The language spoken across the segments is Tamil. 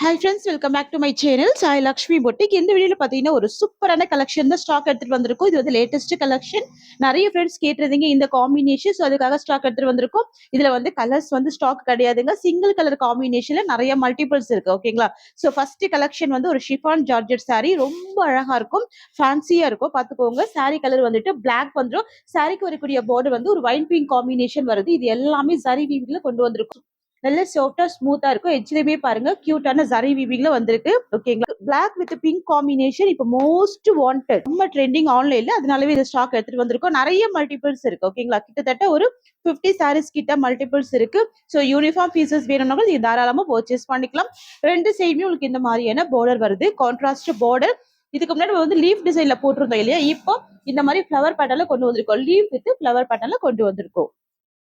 Hi friends, welcome back to my channel. Sai Lakshmi Boutique. இந்த வீடியோல பாத்தீங்கன்னா ஒரு சூப்பரான கலெக்ஷன் தான் ஸ்டாக் எடுத்துட்டு வந்திருக்கோம். இது வந்து லேட்டஸ்ட் கலெக்ஷன். நிறைய ஃப்ரெண்ட்ஸ் கேட்டிருந்தீங்க இந்த காம்பினேஷன். ஸோ அதுக்காக ஸ்டாக் எடுத்துட்டு வந்திருக்கோம். இதுல வந்து கலர்ஸ் வந்து ஸ்டாக் கிடையாதுங்க. சிங்கிள் கலர் காம்பினேஷன்ல நிறைய மல்டிபிள்ஸ் இருக்கு. ஓகேங்களா? ஸோ ஃபர்ஸ்ட் கலெக்ஷன் வந்து ஒரு ஷிஃபான் ஜார்ஜெட் saree. ரொம்ப அழகா இருக்கும், ஃபேன்சியா இருக்கும். பாத்துக்கோங்க. saree கலர் வந்துட்டு பிளாக் வந்துடும். சாரிக்கு வரக்கூடிய பார்டர் வந்து ஒரு வைன் பிங்க் காம்பினேஷன் வருது. இது எல்லாமே ஜரி வீவிங்ல கொண்டு வந்திருக்கும். நல்ல சாஃப்டா ஸ்மூத்தா இருக்கும். எட்ஜ்லயுமே பாருங்க கியூட்டான ஜரி வீவிங்ல வந்திருக்கு. ஓகேங்களா? பிளாக் வித் பிங்க் காம்பினேஷன் இப்போ மோஸ்ட் வாண்டட், ரொம்ப ட்ரெண்டிங் ஆன்லைன்ல. அதனாலவே இந்த ஸ்டாக் எடுத்துட்டு வந்திருக்கோம். நிறைய மல்டிபிள்ஸ் இருக்கு. ஓகேங்களா? கிட்டத்தட்ட ஒரு 50 சாரீஸ் கிட்ட மல்டிபிள்ஸ் இருக்கு. ஸோ யூனிஃபார்ம் பீசஸ் வேணும்னாலும் நீங்க தாராளமா பர்ச்சேஸ் பண்ணிக்கலாம். ரெண்டு சைடுமே உங்களுக்கு இந்த மாதிரியான பார்டர் வருது, கான்ட்ராஸ்ட் பார்டர். இதுக்கு முன்னாடி வந்து லீஃப் டிசைன்ல போட்டிருந்தோம் இல்லையா? இப்போ இந்த மாதிரி ஃபிளவர் பேட்டர்ல கொண்டு வந்திருக்கோம். லீவ் வித் ஃபிளவர் பேட்டர்ல கொண்டு வந்திருக்கோம்.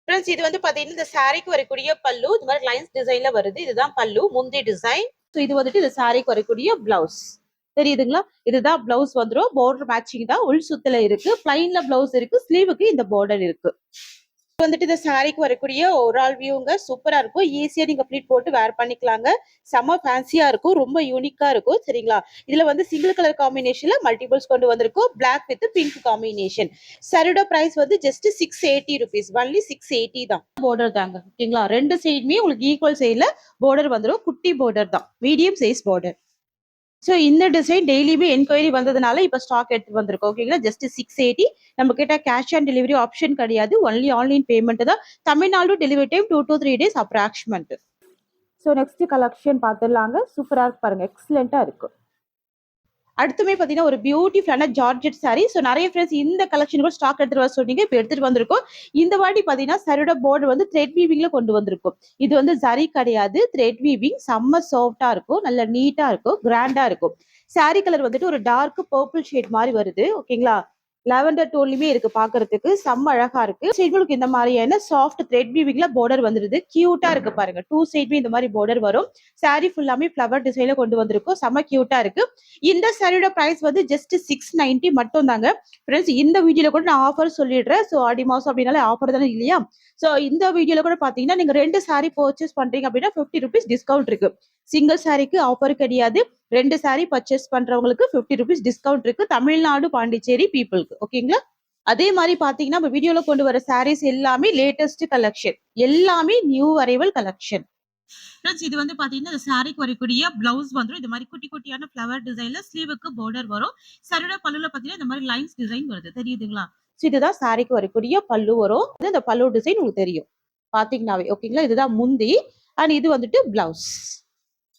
ஃப்ரெண்ட்ஸ், இது வந்து பாத்தீங்கன்னா இந்த சாரிக்கு வரக்கூடிய பல்லு இந்த மாதிரி லைன்ஸ் டிசைன்ல வருது. இதுதான் பல்லு, முந்தி டிசைன். ஸோ இது வந்துட்டு இந்த சாரிக்கு வரக்கூடிய பிளவுஸ். தெரியுதுங்களா? இதுதான் பிளவுஸ் வந்துடும். பார்டர் மேட்சிங் தான். உள் சுத்தல இருக்கு, பிளைன்ல பிளவுஸ் இருக்கு, ஸ்லீவுக்கு இந்த பார்டர் இருக்கு. வந்துட்டு இந்த சாரிக்கு வரக்கூடிய ஓவரால் வியூங்க சூப்பரா இருக்கும். ஈஸியா நீங்க ப்ளீட் போட்டு வேர் பண்ணிக்கலாங்க. செம ஃபேன்சியா இருக்கும், ரொம்ப யூனிக்கா இருக்கும். சரிங்களா? இதுல வந்து சிங்கிள் கலர் காம்பினேஷன்ல மல்டிபிள்ஸ் கொண்டு வந்திருக்கும். Black with pink combination. சாரியோட பிரைஸ் வந்து ஜஸ்ட் 680 ருபீஸ். ஒன்லி 680 தான். பார்டர் தாங்க. ஓகேங்களா? ரெண்டு சைடுமே உங்களுக்கு ஈக்குவல் சைட்ல பார்டர் வந்துடும். குட்டி பார்டர் தான், மீடியம் சைஸ் பார்டர். ஸோ இந்த டிசைன் டெய்லியுமே என்கொயரி வந்ததுனால இப்போ ஸ்டாக் எடுத்து வந்திருக்கோம். ஓகேங்களா? ஜஸ்ட் 680. நம்ம கிட்ட கேஷ் ஆன் டெலிவரி ஆப்ஷன் கிடையாது, ஒன்லி ஆன்லைன் பேமெண்ட் தான். Tamil Nadu delivery time 2 to 3 days approximate. So next collection பார்த்துடலாங்க. சூப்பரா இருக்கு பாருங்க, எக்ஸலண்டா இருக்கு. அடுத்துமே பாத்தீங்கன்னா ஒரு பியூட்டிஃபுல்லான ஜார்ஜெட் சாரி. ஸோ நிறைய ஃப்ரெண்ட்ஸ் இந்த கலெக்ஷன் கூட ஸ்டாக் எடுத்துட்டு வர சொன்னீங்க, இப்போ எடுத்துட்டு வந்திருக்கோம். இந்த வாட்டி பாத்தீங்கன்னா சாரியோட பார்டர் வந்து த்ரெட் வீவிங்ல கொண்டு வந்திருக்கும். இது வந்து ஜரி கிடையாது, த்ரெட் வீவிங். செம்ம சாஃப்டா இருக்கும், நல்ல நீட்டா இருக்கும், கிராண்டா இருக்கும். சாரி கலர் வந்துட்டு ஒரு டார்க் பர்பிள் ஷேட் மாதிரி வருது. ஓகேங்களா? லாவெண்டர் டோன்லயுமே இருக்கு, பாக்குறதுக்கு செம்ம அழகா இருக்கு. உங்களுக்கு இந்த மாதிரியான சாஃப்ட் த்ரெட் வீவிங்ல பார்டர் வந்துருது. கியூட்டா இருக்கு பாருங்க. டூ சைடுமே இந்த மாதிரி பார்டர் வரும். சாரி ஃபுல்லாமே ஃபிளவர் டிசைன்ல கொண்டு வந்திருக்கும். செம்ம கியூட்டா இருக்கு. இந்த சாரியோட பிரைஸ் வந்து ஜஸ்ட் 690 மட்டும் தாங்க. ஃப்ரெண்ட்ஸ், இந்த வீடியோல கூட நான் ஆஃபர் சொல்லிடுறேன். ஸோ ஆடி மாசம் அப்படின்னாலே ஆஃபர் தானே இல்லையா? ஸோ இந்த வீடியோல கூட பாத்தீங்கன்னா நீங்க 2 சாரி பர்ச்சேஸ் பண்றீங்க அப்படின்னா 50 ருபீஸ் டிஸ்கவுண்ட் இருக்கு. சிங்கிள் சாரிக்கு ஆஃபர் கிடையாது. 2 சாரி பர்ச்சேஸ் பண்றவங்களுக்கு 50 ருபீஸ் டிஸ்கவுண்ட் இருக்கு, தமிழ்நாடு பாண்டிச்சேரி பீப்புளுக்கு. ஓகேங்களா? அதே மாதிரி பாத்தீங்கன்னா நம்ம வீடியோல கொண்டு வர சாரீஸ் எல்லாமே லேட்டஸ்ட் கலெக்ஷன், எல்லாமே நியூ அரைவல் கலெக்ஷன். ஃப்ரெண்ட்ஸ், இது வந்து பாத்தீங்கன்னா இந்த சாரிக்கு வரக்கூடிய பிளவுஸ் வந்துடும். இது மாதிரி குட்டி குட்டியான ஃபிளவர் டிசைன்ல ஸ்லீவுக்கு பார்டர் வரும். சாரியோட பல்லுல பாத்தீங்கன்னா இந்த மாதிரி லைன்ஸ் டிசைன் வருது. தெரியுதுங்களா? ஸோ இதுதான் சாரிக்கு வரக்கூடிய பல்லு வரும். இந்த பல்லு டிசைன் உங்களுக்கு தெரியும் பாத்தீங்கன்னாவே. ஓகேங்களா? இதுதான் முந்தி, அண்ட் இது வந்துட்டு பிளவுஸ்.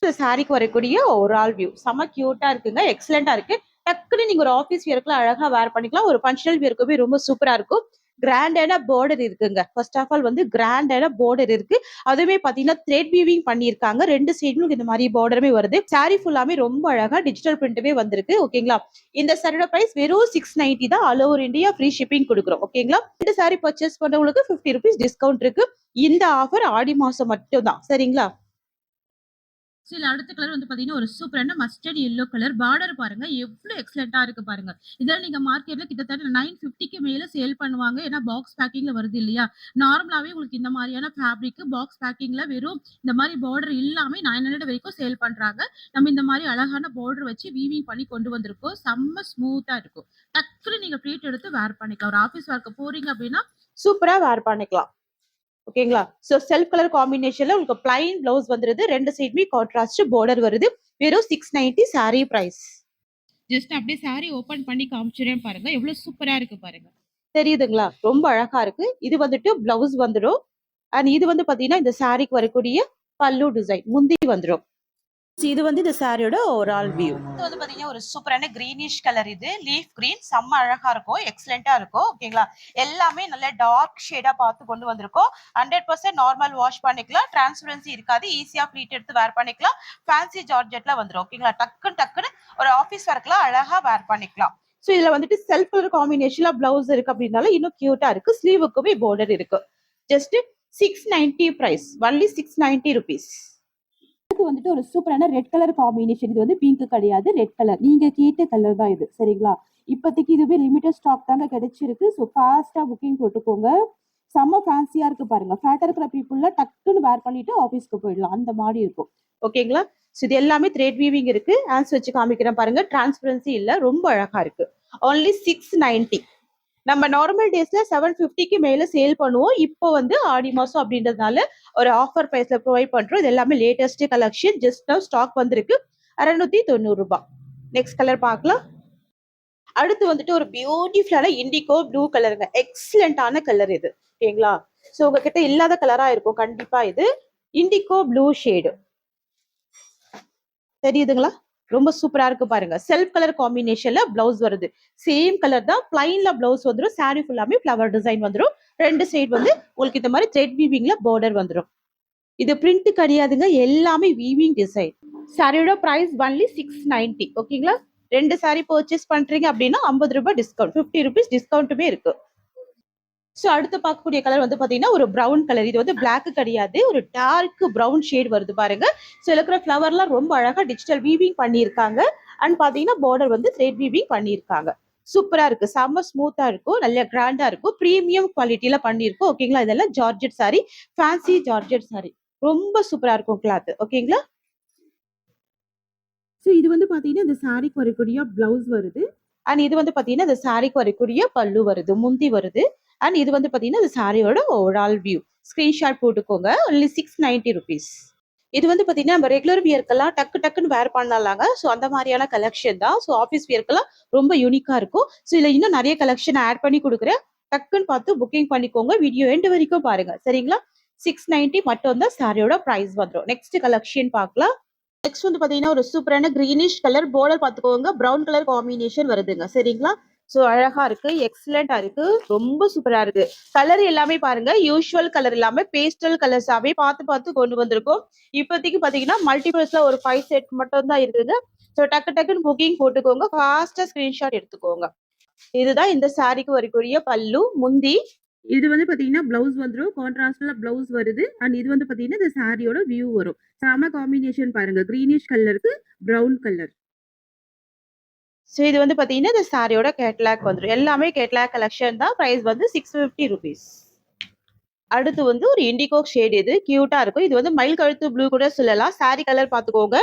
இந்த சாரிக்கு வரக்கூடிய ஒரு ஆல் வியூ செம கியூட்டா இருக்குங்க, எக்ஸலண்டா இருக்கு. டக்குன்னு நீங்க ஒரு ஆஃபீஸ் வியருக்குலாம் அழகா வேர் பண்ணிக்கலாம். ஒரு ஃபங்க்ஷனல் வியருக்குமே ரொம்ப சூப்பரா இருக்கும். கிராண்டான பார்டர் இருக்குங்க. ஃபர்ஸ்ட் ஆஃப் ஆல் வந்து கிராண்டான பார்டர் இருக்கு. அதுவுமே பாத்தீங்கன்னா த்ரெட் வீவிங் பண்ணியிருக்காங்க. ரெண்டு சைடும் இந்த மாதிரி பார்டருமே வருது. சாரி ஃபுல்லாமே ரொம்ப அழகா டிஜிட்டல் பிரிண்ட்டுமே வந்திருக்கு. ஓகேங்களா? இந்த சாரியோட பிரைஸ் வெறும் 690 தான். All over India free shipping கொடுக்குறோம். ஓகேங்களா? ரெண்டு சாரி பர்ச்சேஸ் பண்றவங்களுக்கு 50 ருபீஸ் டிஸ்கவுண்ட் இருக்கு. இந்த ஆஃபர் ஆடி மாசம் மட்டும் தான். சரிங்களா? ஸோ இதுல அடுத்த கலர் வந்து பாத்தீங்கன்னா ஒரு சூப்பரான மஸ்டர்ட் எல்லோ கலர். பார்டர் பாருங்க எவ்வளவு எக்ஸலண்டா இருக்கு பாருங்க. இதெல்லாம் நீங்க மார்க்கெட்ல கிட்டத்தட்ட 950க்கு மேல சேல் பண்ணுவாங்க. ஏன்னா பாக்ஸ் பேக்கிங்ல வருது இல்லையா? நார்மலாவே உங்களுக்கு இந்த மாதிரியான ஃபேப்ரிக் பாக்ஸ் பேக்கிங்ல வெறும் இந்த மாதிரி பார்டர் இல்லாம 900 வரைக்கும் சேல் பண்றாங்க. நம்ம இந்த மாதிரி அழகான பார்டர் வச்சு வீவிங் பண்ணி கொண்டு வந்திருக்கோம். செம்ம ஸ்மூத்தா இருக்கும். டக்குனு நீங்க ப்ளீட் எடுத்து வேர் பண்ணிக்கலாம். ஒரு ஆஃபீஸ் ஒர்க் போறீங்க அப்படின்னா சூப்பரா வேர் பண்ணிக்கலாம். ஓகேங்களா? சோ செல்ஃப் கலர் காம்பினேஷன்ல உங்களுக்கு பிளைன் பிளவுஸ் வந்துருது. ரெண்டு சைடுமே கான்ட்ராஸ்ட் பார்டர் வருது. வெறும் 690 சாரி பிரைஸ். ஜஸ்ட் அப்படியே சாரி ஓபன் பண்ணி காமிச்சிரேன் பாருங்க, எவ்வளவு சூப்பரா இருக்கு பாருங்க. தெரியுதுங்களா? ரொம்ப அழகா இருக்கு. இது வந்துட்டு பிளவுஸ் வந்துடும். அண்ட் இது வந்து பாத்தீங்கன்னா இந்த சாரிக்கு வரக்கூடிய பல்லு டிசைன் முந்தி வந்துடும். இது வந்து இந்த சாரியோட ஓவரால் வியூ. இது வந்து பாத்தீங்கன்னா ஒரு சூப்பரான கிரீனிஷ் கலர். இது லீஃப் கிரீன், செம்ம அழகா இருக்கும், எக்ஸலண்டா இருக்கும். ஓகேங்களா? எல்லாமே நல்ல டார்க் ஷேடா பார்த்து கொண்டு வந்திருக்கோம். 100% நார்மல் வாஷ் பண்ணிக்கலாம், டிரான்ஸ்பரன்சி இருக்காது, ஈஸியா ப்ளீட் எடுத்து வேர் பண்ணிக்கலாம். ஃபேன்சி ஜார்ஜெட்ல வந்துடும். ஓகேங்களா? டக்குன்னு டக்குன்னு ஒரு ஆஃபீஸ் ஒர்க்ல அழகா வேர் பண்ணிக்கலாம். ஸோ இதுல வந்துட்டு செல்ஃப் கலர் காம்பினேஷன்ல பிளவுஸ் இருக்கு அப்படின்னால இன்னும் கியூட்டா இருக்கு. ஸ்லீவுக்குமே பார்டர் இருக்கு. Just 690 price. Only 690 rupees. வந்துட்டு ஒரு சூப்பரான ரெட் கலர் காம்பினேஷன். இது வந்து பிங்க் கிடையாது, ரெட் கலர். நீங்க கேட்ட கலர் தான் இது. சரிங்களா? இப்போதைக்கு இதுவே லிமிடெட் ஸ்டாக் தாங்க கிடைச்சிருக்கு. ஸோ ஃபாஸ்டா புக்கிங் போட்டுக்கோங்க. செம்ம ஃபேன்சியா இருக்கு பாருங்க. ஃபேட்டா இருக்கிற பீப்புள்ல டக்குன்னு வேர் பண்ணிட்டு ஆஃபீஸ்க்கு போயிடலாம், அந்த மாதிரி இருக்கும். ஓகேங்களா? ஸோ இது எல்லாமே த்ரெட் வீவிங் இருக்கு. ஹேண்ட்ஸ் வச்சு காமிக்கிறேன் பாருங்க. டிரான்ஸ்பரன்சி இல்ல. ரொம்ப அழகா இருக்கு. ஒன்லி 690. நம்ம நார்மல் டேஸ்ல 750க்கு மேல சேல் பண்ணுவோம். இப்போ வந்து ஆடி மாசம் அப்படின்றதுனால ஒரு ஆஃபர் பிரைஸ்ல ப்ரொவைட் பண்றோம். இது எல்லாமே latest collection. Just now stock வந்திருக்கு. ரூ. 690. நெக்ஸ்ட் கலர் பார்க்கலாம். அடுத்து வந்துட்டு ஒரு பியூட்டிஃபுல்லான இண்டிகோ ப்ளூ கலருங்க. எக்ஸலண்டான கலர் இது. ஓகேங்களா? ஸோ உங்ககிட்ட இல்லாத கலரா இருக்கும் கண்டிப்பா இது. இண்டிகோ ப்ளூ ஷேடு தெரியுதுங்களா? ரொம்ப சூப்பரா இருக்கு பாருங்க. செல்ஃப் கலர் காம்பினேஷன்ல பிளவுஸ் வருது. சேம் கலர் தான். பிளைன்ல பிளவுஸ் வந்துடும். சாரி ஃபுல்லாமே ஃபிளவர் டிசைன் வந்துடும். ரெண்டு சைடு வந்து உங்களுக்கு இந்த மாதிரி த்ரெட் வீவிங்ல பார்டர் வந்துடும். இது பிரிண்ட் கிடையாதுங்க. எல்லாமே வீவிங் டிசைன். சாரியோட பிரைஸ் ஒன்லி 690. ஓகேங்களா? ரெண்டு சாரி பர்ச்சேஸ் பண்றீங்க அப்படின்னா 50 ரூபாய் டிஸ்கவுண்ட், 50 ருபீஸ் டிஸ்கவுண்ட்டுமே இருக்கு. ஸோ அடுத்து பார்க்கக்கூடிய கலர் வந்து பாத்தீங்கன்னா ஒரு ப்ரௌன் கலர். இது வந்து பிளாக் கிடையாது, ஒரு டார்க் ப்ரௌன் ஷேட் வருது பாருங்க. ஸோ இருக்கிற ஃபிளவர்லாம் ரொம்ப அழகா டிஜிட்டல் வீவிங் பண்ணியிருக்காங்க. அண்ட் பாத்தீங்கன்னா பார்டர் வந்து த்ரெட் வீவிங் பண்ணியிருக்காங்க. சூப்பரா இருக்கு. செம்ம ஸ்மூத்தா இருக்கும். நல்ல கிராண்டா இருக்கும். பிரீமியம் குவாலிட்டியில பண்ணியிருக்கும். ஓகேங்களா? இதெல்லாம் georgette sorry, fancy georgette sorry. ரொம்ப சூப்பரா இருக்கும் கிளாத். ஓகேங்களா? ஸோ இது வந்து பாத்தீங்கன்னா இந்த சாரிக்கு வரக்கூடிய பிளவுஸ் வருது. அண்ட் இது வந்து பாத்தீங்கன்னா இந்த சாரிக்கு வரக்கூடிய பல்லு வருது, முந்தி வருது. அண்ட் இது வந்து பாத்தீங்கன்னா இந்த சாரியோட ஓவரால் வியூ. ஸ்கிரீன்ஷாட் போட்டுக்கோங்க. Only 690 rupees. இது வந்து பாத்தீங்கன்னா நம்ம ரெகுலர் வியர்க்கெல்லாம் டக்கு டக்குன்னு வேர் பண்ணலாங்க. ஸோ அந்த மாதிரியான கலெக்ஷன் தான். ஸோ ஆஃபீஸ் வியர்க்கெல்லாம் ரொம்ப யூனிக்கா இருக்கும். ஸோ இதுல இன்னும் நிறைய கலெக்ஷன் ஆட் பண்ணி கொடுக்குறேன். டக்குன்னு பார்த்து புக்கிங் பண்ணிக்கோங்க. வீடியோ எண்டு வரைக்கும் பாருங்க. சரிங்களா? 690 மட்டும் தான் சாரியோட பிரைஸ் வந்துடும். நெக்ஸ்ட் கலெக்ஷன் பார்க்கலாம். நெக்ஸ்ட் வந்து பாத்தீங்கன்னா ஒரு சூப்பரான கிரீனிஷ் கலர் பார்டர் பாத்துக்கோங்க. பிரவுன் கலர் காம்பினேஷன் வருதுங்க. சரிங்களா? சோ அழகா இருக்கு. எக்ஸலண்டா இருக்கு. ரொம்ப சூப்பரா இருக்கு. கலர் எல்லாமே பாருங்க. யூஷுவல் கலர் இல்லாம பேஸ்டல் கலர்ஸாவே பார்த்து பார்த்து கொண்டு வந்திருக்கோம். இப்போதைக்கு பாத்தீங்கன்னா மல்டிபிள்ஸ்ல ஒரு 5 செட் மட்டும் தான் இருக்குங்க. ஸோ டக்கு டக்குன்னு புக்கிங் போட்டுக்கோங்க. ஃபாஸ்டா ஸ்கிரீன்ஷாட் எடுத்துக்கோங்க. இதுதான் இந்த சாரிக்கு வரக்கூடிய பல்லு, முந்தி. இது வந்து பாத்தீங்கன்னா பிளவுஸ் வந்துரும். கான்ட்ராஸ்ட்ல பிளவுஸ் வருது. அண்ட் இது வந்து பாத்தீங்கன்னா இந்த சாரியோட வியூ வரும். செம காம்பினேஷன் பாருங்க. கிரீனிஷ் கலருக்கு பிரவுன் கலர். ஸோ இது வந்து பாத்தீங்கன்னா இந்த சாரியோட கேட்லாக் வந்துரும். எல்லாமே கேட்லாக் கலெக்ஷன் தான். பிரைஸ் வந்து 650 ருபீஸ். அடுத்து வந்து ஒரு இண்டிகோ ஷேட். இது கியூட்டா இருக்கும். இது வந்து மயில் கழுத்து ப்ளூ கூட சொல்லலாம். சாரி கலர் பாத்துக்கோங்க.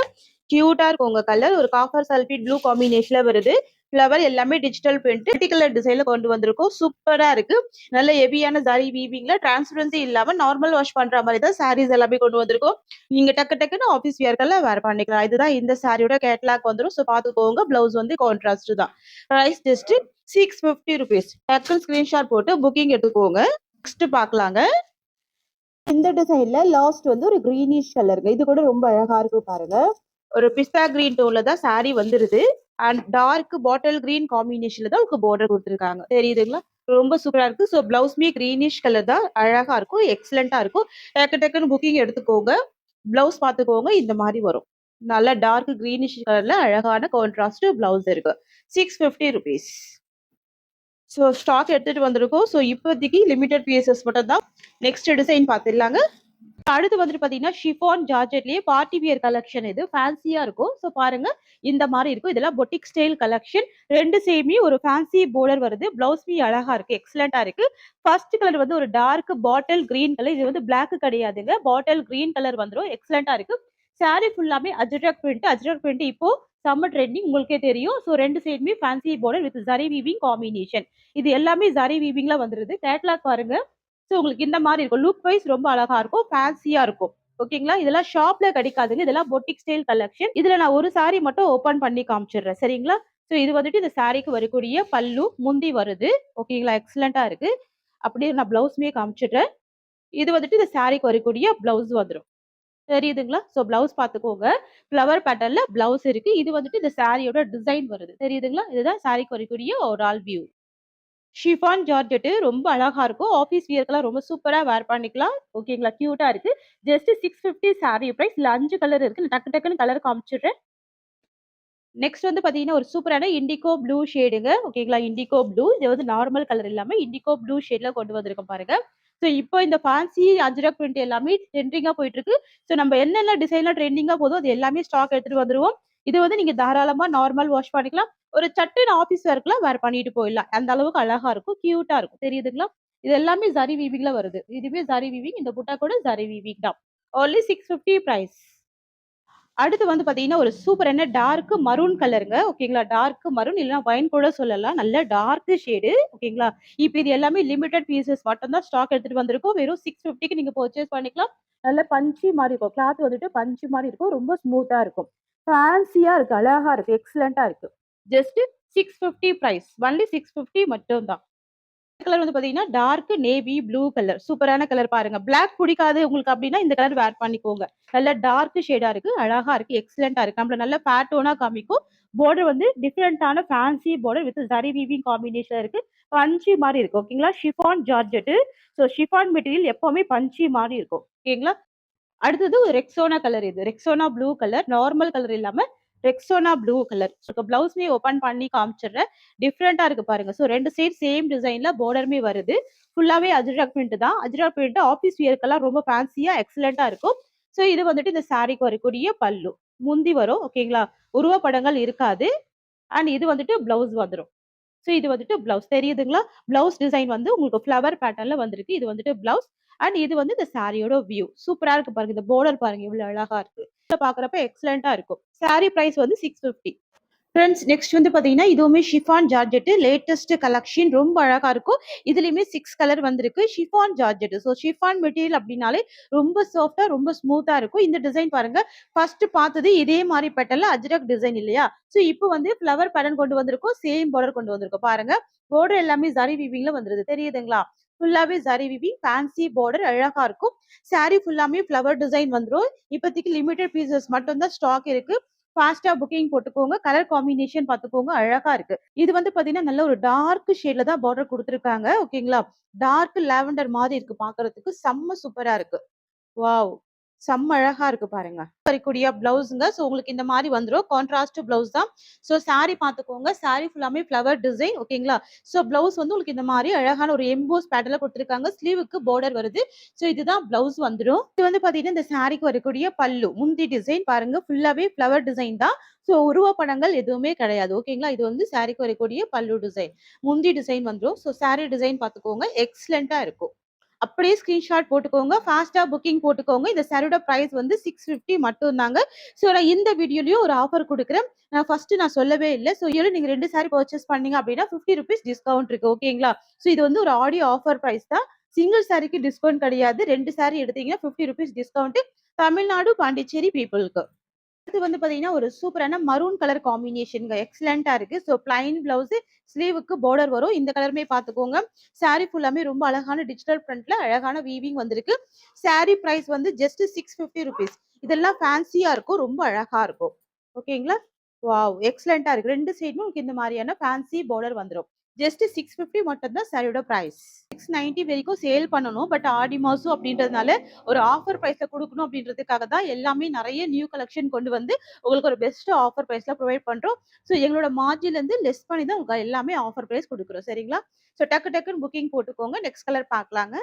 கியூட்டா இருக்கும் உங்க கலர். ஒரு காப்பர் சல்ஃபேட் ப்ளூ காம்பினேஷன்ல வருது. ஃபிளவர் எல்லாமே டிஜிட்டல் பிரிண்ட் கலர் டிசைன்ல கொண்டு வந்திருக்கும். சூப்பரா இருக்கு. நல்ல ஹெவியான ஜரி வீவிங்ல டிரான்ஸ்பரன்சி இல்லாம நார்மல் வாஷ் பண்ற மாதிரி தான் சாரீஸ் எல்லாமே கொண்டு வந்திருக்கும். நீங்க டக்கு டக்குன்னு ஆஃபீஸ் வியர்க்கெல்லாம் வேர் பண்ணிக்கலாம். இதுதான் இந்த சாரியோட கேட்லாக் வந்துடும். ஸோ பாத்துக்கோங்க. பிளவுஸ் வந்து கான்ட்ராஸ்ட் தான். Price just 650 rupees. டக்குன்னு ஸ்கிரீன்ஷாட் போட்டு புக்கிங் எடுத்துக்கோங்க. நெக்ஸ்ட் பாக்கலாங்க. இந்த டிசைன்ல லாஸ்ட் வந்து ஒரு கிரீனிஷ் கலருங்க. இது கூட ரொம்ப அழகா இருக்கு பாருங்க. ஒரு பிஸ்தா கிரீன் டோன்ல தான் சாரி வந்துருது. அண்ட் டார்க் பாட்டில் கிரீன் காம்பினேஷன்ல தான் உங்களுக்கு பார்டர் கொடுத்துருக்காங்க. தெரியுதுங்களா? ரொம்ப சூப்பரா இருக்கு. ஸோ பிளவுஸ்மே கிரீனிஷ் கலர் தான். அழகா இருக்கும். எக்ஸலண்டா இருக்கும். டக்கு டக்குன்னு புக்கிங் எடுத்துக்கோங்க. பிளவுஸ் பார்த்துக்கோங்க. இந்த மாதிரி வரும். நல்ல டார்க் கிரீனிஷ் கலர்ல அழகான கான்ட்ராஸ்ட் பிளவுஸ் இருக்கு. 650 ருபீஸ். ஸோ ஸ்டாக் எடுத்துட்டு வந்திருக்கோம். ஸோ இப்போதைக்கு லிமிடெட் பீசஸ் மட்டும் தான். நெக்ஸ்ட் டிசைன் பார்த்துடலாங்க. அடுத்து வந்துட்டு பாத்தீங்கன்னா ஷிஃபான் ஜார்ஜெட்லயே பார்ட்டி வியர் கலெக்ஷன். இது ஃபேன்சியா இருக்கும். ஸோ பாருங்க இந்த மாதிரி இருக்கும். இதெல்லாம் பொட்டிக் ஸ்டைல் கலெக்ஷன். ரெண்டு சேமி ஒரு ஃபேன்சி பார்டர் வருது. பிளவுஸ்மே அழகா இருக்கு. எக்ஸலண்டா இருக்கு. ஃபர்ஸ்ட் கலர் வந்து ஒரு டார்க் பாட்டில் கிரீன் கலர். இது வந்து பிளாக் கிடையாதுங்க. பாட்டில் கிரீன் கலர் வந்துடும். எக்ஸலண்டா இருக்கு. சாரி ஃபுல்லாமே அஜ்ரக் பிரிண்ட். அஜ்ரக் பிரிண்ட் இப்போ சம்மர் ட்ரெண்டிங் உங்களுக்கே தெரியும். ஸோ ரெண்டு சைடுமே fancy border with zari weaving combination. இது எல்லாமே ஜரி வீவிங்ல வந்துருது. கேட்லாக் பாருங்க. ஸோ உங்களுக்கு இந்த மாதிரி இருக்கும். லுக் வைஸ் ரொம்ப அழகா இருக்கும். ஃபேன்சியா இருக்கும். ஓகேங்களா? இதெல்லாம் ஷாப்ல கிடைக்காதுங்க. இதெல்லாம் பொட்டிக் ஸ்டைல் கலெக்ஷன். இதுல நான் ஒரு சாரி மட்டும் ஓபன் பண்ணி காமிச்சிடுறேன். சரிங்களா? ஸோ இது வந்துட்டு இந்த சாரிக்கு வரக்கூடிய பல்லு, முந்தி வருது. ஓகேங்களா? எக்ஸலண்டா இருக்கு. அப்படியே நான் பிளவுஸ்மே காமிச்சிடுறேன். இது வந்துட்டு இந்த சாரிக்கு வரக்கூடிய பிளவுஸ் வந்துடும். தெரியுதுங்களா? ஸோ பிளவுஸ் பார்த்துக்கோங்க. ஃப்ளவர் பேட்டர்ன்ல பிளவுஸ் இருக்கு. இது வந்துட்டு இந்த சாரியோட டிசைன் வருது. தெரியுதுங்களா? இதுதான் சாரிக்கு வரக்கூடிய ஒரு ஆல் வியூ. ஷிஃபான் ஜார்ஜெட் ரொம்ப அழகா இருக்கும். ஆஃபீஸ் வியர்க்கெல்லாம் ரொம்ப சூப்பரா வேர் பண்ணிக்கலாம். ஓகேங்களா? கியூட்டா இருக்கு. Just 650 sari price. இதுல 5 கலர் இருக்கு. நான் டக்கு டக்குன்னு கலர் காமிச்சிடுறேன். நெக்ஸ்ட் வந்து பாத்தீங்கன்னா ஒரு சூப்பரான இண்டிகோ ப்ளூ ஷேடுங்க. ஓகேங்களா? Indigo blue. இது வந்து நார்மல் கலர் இல்லாம இண்டிகோ ப்ளூ ஷேட்ல கொண்டு வந்திருக்கோம் பாருங்க. ஸோ இப்போ இந்த ஃபேன்சி அஜ்ரக் பிரிண்ட் எல்லாமே ட்ரெண்டிங்கா போயிட்டு இருக்கு. ஸோ நம்ம என்னென்ன டிசைன்ல ட்ரெண்டிங்கா போதோ அது எல்லாமே ஸ்டாக் எடுத்துட்டு வந்துருவோம். இது வந்து நீங்க தாராளமா நார்மல் வாஷ் பண்ணிக்கலாம். ஒரு சட்டுன்னு ஆஃபீஸ் ஒர்க்லாம் வேர் பண்ணிட்டு போயிடலாம். அந்த அளவுக்கு அழகா இருக்கும். கியூட்டா இருக்கும். தெரியுதுங்களா? இது எல்லாமே ஜரி வீவிங்ல வருது. இதுவே ஜரி வீவிங். இந்த புட்டா கூட ஜரி வீவிங் தான். Only 650 price. அடுத்து வந்து பாத்தீங்கன்னா ஒரு சூப்பரான டார்க் மரூன் கலருங்க. ஓகேங்களா? டார்க் மரூன் இல்லன்னா வைன் கூட சொல்லலாம். நல்ல டார்க் ஷேடு. ஓகேங்களா? இப்ப இது எல்லாமே லிமிட்டட் பீசஸ் மட்டும் தான் ஸ்டாக் எடுத்துட்டு வந்திருக்கோம். வெறும் 650க்கு நீங்க பர்ச்சேஸ் பண்ணிக்கலாம். நல்ல பஞ்சி மாரி இருக்கும். கிளாத் வந்துட்டு பஞ்சு மாரி இருக்கும். ரொம்ப ஸ்மூத்தா இருக்கும். ஃபேன்சியா இருக்கு. அழகா இருக்கு. எக்ஸலென்ட்டா இருக்கு. Just 650 price. ஒன்லி 650 மட்டும் தான். கலர் வந்து பாத்தீங்கன்னா டார்க் நேவி ப்ளூ கலர். சூப்பரான கலர் பாருங்க. பிளாக் புடிக்காது உங்களுக்கு அப்டின்னா இந்த கலர் வேர் பண்ணிக்கோங்க. நல்ல டார்க் ஷேடா இருக்கு. அழகா இருக்கு. எக்ஸலென்ட்டா இருக்கு. நம்மள நல்ல பேட்டர்னா காமிக்கும். பார்டர் வந்து டிஃபரண்டான fancy border with zari weaving காம்பினேஷன்ல இருக்கு. பஞ்சி மாரி இருக்கு. ஓகேங்களா? Chiffon georgette. So chiffon material எப்பவுமே பஞ்சி மாரி இருக்கும். ஓகேங்களா? அடுத்தது ஒரு ரெக்ஸோனா கலர் இது. Rexona blue colour. Normal colour இல்லாம ரெக்ஸோனா ப்ளூ கலர். ஸோ ப்ளவுஸ்மே ஓப்பன் பண்ணி காமிச்சிடுறேன். டிஃப்ரெண்ட்டா இருக்கு பாருங்க. ஸோ 2 சைடு சேம் டிசைன்ல பார்டருமே வருது. ஃபுல்லாவே அஜ்ரக் பிரிண்ட் தான். அஜ்ரக் பிரிண்ட் ஆஃபீஸ் வியர்க்கெல்லாம் ரொம்ப ஃபேன்சியா எக்ஸலென்ட்டா இருக்கும். ஸோ இது வந்துட்டு இந்த சாரிக்கு வரக்கூடிய பல்லு. முந்தி வரும். ஓகேங்களா? உருவப்படங்கள் இருக்காது. அண்ட் இது வந்துட்டு பிளவுஸ் வந்துரும். ஸோ இது வந்துட்டு பிளவுஸ் தெரியுதுங்களா? பிளவுஸ் டிசைன் வந்து உங்களுக்கு ஃப்ளவர் பேட்டர்ன்ல வந்திருக்கு. இது வந்துட்டு பிளவுஸ். அண்ட் இது வந்து இந்த சாரியோட வியூ. சூப்பரா இருக்கு பாருங்க. இந்த பார்டர் பாருங்க எவ்வளவு அழகா இருக்கு. பாக்குறப்ப எக்ஸலென்ட்டா இருக்கும். சாரி பிரைஸ் வந்து 650. ஃப்ரெண்ட்ஸ் நெக்ஸ்ட் வந்து பாத்தீங்கன்னா இதுவுமே ஷிஃபான் ஜார்ஜெட் லேட்டஸ்ட் கலெக்ஷன் ரொம்ப அழகா இருக்கும். இதுலயுமே 6 கலர் வந்திருக்கு. Chiffon georgette. So chiffon material அப்படின்னாலே ரொம்ப சாஃப்ட்டா ரொம்ப ஸ்மூத்தா இருக்கும். இந்த டிசைன் பாருங்க. ஃபர்ஸ்ட் பார்த்தது இதே மாதிரி பேட்டர்ன்ல அஜ்ரக் டிசைன் இல்லையா? ஸோ இப்போ வந்து ஃப்ளவர் பேட்டர்ன் கொண்டு வந்திருக்கோம். சேம் பார்டர் கொண்டு வந்திருக்கோம். பாருங்க. பார்டர் எல்லாமே ஜரி வீவிங்ல வந்துருது. தெரியுதுங்களா? ஃபுல்லாவே ஜரி வீவிங் ஃபேன்சி பார்டர் அழகா இருக்கும். சாரி ஃபுல்லாமே ஃப்ளவர் டிசைன் வந்துரும். இப்போதைக்கு லிமிடெட் பீசஸ் மட்டும் தான் ஸ்டாக் இருக்கு. ஃபாஸ்ட்டா புக்கிங் போட்டுக்கோங்க. கலர் காம்பினேஷன் பார்த்துக்கோங்க. அழகா இருக்கு. இது வந்து பார்த்தீங்கன்னா, நல்ல ஒரு டார்க் ஷேட்ல தான் பார்டர் குடுத்துருக்காங்க. ஓகேங்களா? டார்க் லாவெண்டர் மாரி இருக்கு பார்க்கறதுக்கு. செம்ம சூப்பரா இருக்கு. வாவ்! செம்ம அழகா இருக்கு பாருங்க. வரக்கூடிய பிளவுஸ்ங்க. சோ உங்களுக்கு இந்த மாரி வந்துரும். கான்ட்ராஸ்ட் பிளவுஸ் தான். சோ சாரி பார்த்துக்கோங்க. சாரி ஃபுல்லாமே ஃப்ளவர் டிசைன். ஓகேங்களா? சோ பிளவுஸ் வந்து உங்களுக்கு இந்த மாரி அழகான ஒரு எம்போஸ் பேட்டர்ன்ல குடுத்துருக்காங்க. ஸ்லீவுக்கு பார்டர் வருது. சோ இதுதான் பிளவுஸ் வந்துரும். இது வந்து பார்த்தீங்கன்னா, இந்த சாரிக்கு வரக்கூடிய பல்லு. முந்தி டிசைன் பாருங்க. ஃபுல்லாவே ஃப்ளவர் டிசைன் தான். சோ உருவப்படங்கள் எதுவுமே கிடையாது. ஓகேங்களா? இது வந்து சாரிக்கு வரக்கூடிய பல்லு டிசைன். முந்தி டிசைன் வந்துரும். சோ சாரி டிசைன் பார்த்துக்கோங்க. எக்ஸலென்ட்டா இருக்கும். அப்படியே ஸ்கிரீன்ஷாட் போட்டுக்கோங்க. ஃபாஸ்ட்டா புக்கிங் போட்டுக்கோங்க. இந்த சாரியோட பிரைஸ் வந்து 650 மட்டும் தாங்க. ஸோ நான் இந்த வீடியோலயும் ஒரு ஆஃபர் குடுக்குறேன். நான் சொல்லவே இல்ல. ஸோ இதுல நீங்க 2 சாரி பர்ச்சேஸ் பண்ணீங்க அப்படின்னா ₹50 டிஸ்கவுண்ட் இருக்கு. ஓகேங்களா? ஸோ இது வந்து ஒரு ஆடியோ ஆஃபர் பிரைஸ் தான். சிங்கிள் சாரிக்கு டிஸ்கவுண்ட் கிடையாது. 2 சாரி எடுத்தீங்கன்னா ₹50 டிஸ்கவுண்ட் தமிழ்நாடு, பாண்டிச்சேரி பீப்பிள்க்கு. அடுத்து வந்து பாத்தீங்கன்னா, ஒரு சூப்பரான மரூன் கலர் காம்பினேஷன்ங்க. எக்ஸலென்ட்டா இருக்கு. ஸோ பிளைன் பிளவுஸ் ஸ்லீவுக்கு பார்டர் வரும். இந்த கலருமே பார்த்துக்கோங்க. சாரி ஃபுல்லாமே ரொம்ப அழகான டிஜிட்டல் பிரிண்ட்ல அழகான வீவிங் வந்திருக்கு. சாரி பிரைஸ் வந்து ஜஸ்ட் ₹650. இதெல்லாம் ஃபேன்சியா இருக்கும். ரொம்ப அழகா இருக்கும். ஓகேங்களா? வாவ்! எக்ஸலென்ட்டா இருக்கு. 2 சைடுமே உங்களுக்கு இந்த மாரியான ஃபேன்சி பார்டர் வந்துரும். ஜஸ்ட் 650 மட்டும் தான் சாரியோட பிரைஸ். 690 வரைக்கும் சேல் பண்ணணும். பட் ஆடி மாசம் அப்படின்றதுனால ஒரு ஆஃபர் பிரைஸ்ல குடுக்கணும் அப்படின்றதுக்காக தான் எல்லாமே நெறைய நியூ கலெக்ஷன் கொண்டு வந்து உங்களுக்கு ஒரு பெஸ்ட் ஆஃபர் பிரைஸ்ல ப்ரொவைட் பண்றோம். ஸோ எங்களோட மார்ஜின்ல இருந்து லெஸ் பண்ணி தான் உங்களுக்கு எல்லாமே ஆஃபர் பிரைஸ் குடுக்குறோம். சரிங்களா? ஸோ டக்கு டக்குன்னு புக்கிங் போட்டுக்கோங்க. நெக்ஸ்ட் கலர் பார்க்கலாங்க.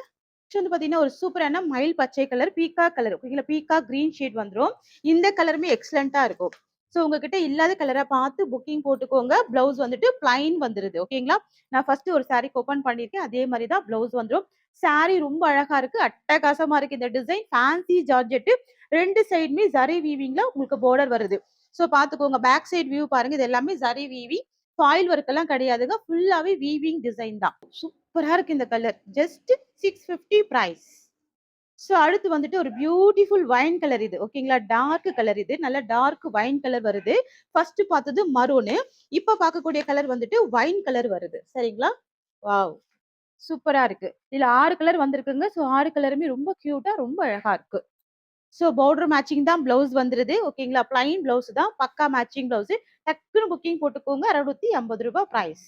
நெக்ஸ்ட் வந்து பார்த்தீங்கன்னா, ஒரு சூப்பரான மயில் பச்சை கலர், பீகாக் கலர். ஓகேங்களா? பீகாக் கிரீன் ஷேட் வந்துரும். இந்த கலருமே எக்ஸலென்ட்டா இருக்கும். ஸோ உங்ககிட்ட இல்லாத கலரா பார்த்து புக்கிங் போட்டுக்கோங்க. பிளவுஸ் வந்துட்டு பிளைன் வந்துருது. ஓகேங்களா? நான் ஃபர்ஸ்ட் ஒரு சாரீக்கு ஓப்பன் பண்ணியிருக்கேன். அதே மாரி தான் பிளவுஸ் வந்துரும். சாரி ரொம்ப அழகா இருக்கு. அட்டகாசமா இருக்கு இந்த டிசைன். Fancy georgette. 2 சைடுமே ஜரி வீவிங்ல உங்களுக்கு பார்டர் வருது. ஸோ பார்த்துக்கோங்க. பேக் சைடு வியூ பாருங்க. இது எல்லாமே ஜரி வீவிங். ஃபாயில் ஒர்க் எல்லாம் கிடையாதுங்க. ஃபுல்லாவே வீவிங் டிசைன் தான். சூப்பரா இருக்கு இந்த கலர். Just 650 price. ஸோ அடுத்து வந்துட்டு ஒரு பியூட்டிஃபுல் வைன் கலர் இது. ஓகேங்களா? டார்க் கலர் இது. நல்ல டார்க் வைன் கலர் வருது. ஃபர்ஸ்ட் பார்த்தது மரூனு. இப்ப பார்க்கக்கூடிய கலர் வந்துட்டு வைன் கலர் வருது. சரிங்களா? வாவ்! சூப்பரா இருக்கு. இதுல 6 கலர் வந்திருக்குங்க. ஸோ 6 கலருமே ரொம்ப கியூட்டா ரொம்ப அழகா இருக்கு. ஸோ பார்டர் மேட்சிங் தான் பிளவுஸ் வந்துருது. ஓகேங்களா? பிளைன் பிளவுஸ் தான். பக்கா மேட்சிங் பிளவுஸ். டக்குனு புக்கிங் போட்டுக்கோங்க. ரூ. 650 பிரைஸ்.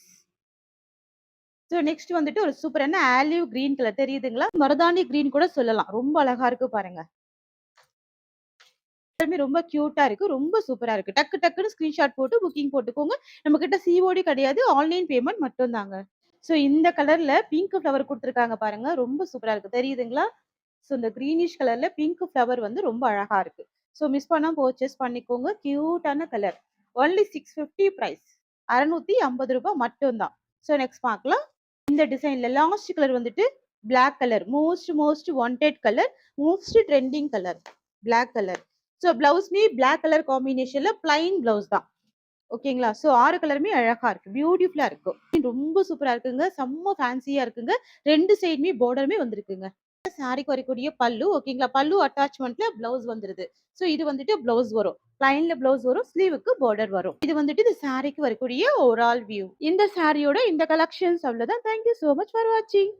ஸோ நெக்ஸ்ட் வந்துட்டு ஒரு சூப்பரான ஆலிவ் கிரீன் கலர் தெரியுதுங்களா? மருதாணி கிரீன் கூட சொல்லலாம். ரொம்ப அழகா இருக்கு பாருங்க. எல்லாமே ரொம்ப கியூட்டா இருக்கு. ரொம்ப சூப்பரா இருக்கு. டக்கு டக்குன்னு ஸ்கிரீன்ஷாட் போட்டு புக்கிங் போட்டுக்கோங்க. நம்மகிட்ட சிஓடி கிடையாது. ஆன்லைன் பேமெண்ட் மட்டும் தாங்க. ஸோ இந்த கலர்ல பிங்க் ஃப்ளவர் குடுத்துருக்காங்க பாருங்க. ரொம்ப சூப்பரா இருக்கு. தெரியுதுங்களா? ஸோ இந்த கிரீனிஷ் கலர்ல பிங்க் ஃப்ளவர் வந்து ரொம்ப அழகா இருக்கு. ஸோ மிஸ் பண்ணாம பர்ச்சேஸ் பண்ணிக்கோங்க. கியூட்டான கலர். Only 650 price. ரூ. 650 மட்டும் தான். ஸோ நெக்ஸ்ட் பார்க்கலாம். இந்த டிசைன்ல லாஸ்ட் கலர் வந்துட்டு black colour. Most wanted colour. Most trending colour. Black colour. So பிளவுஸ்மே பிளாக் கலர் காம்பினேஷன்ல பிளைன் பிளவுஸ் தான். ஓகேங்களா? ஸோ 6 கலருமே அழகா இருக்கு. பியூட்டிஃபுல்லா இருக்கும். ரொம்ப சூப்பரா இருக்குங்க. செம்ம ஃபேன்சியா இருக்குங்க. 2 சைடுமே பார்டருமே வந்திருக்குங்க. சாரிக்கு வரக்கூடிய பல்லு ஓகேங்களா? பல்லு அட்டாச்மெண்ட்ல பிளவுஸ் வந்துருது. ஸோ இது வந்துட்டு பிளவுஸ் வரும். பிளைன்ல பிளவுஸ் வரும். ஸ்லீவுக்கு பார்டர் வரும். இது வந்துட்டு இந்த சாரிக்கு வரக்கூடிய ஓவரால் வியூ. இந்த சாரியோட இந்த கலெக்ஷன்ஸ் அவ்வளவுதான். Thank you so much for வாட்சிங்.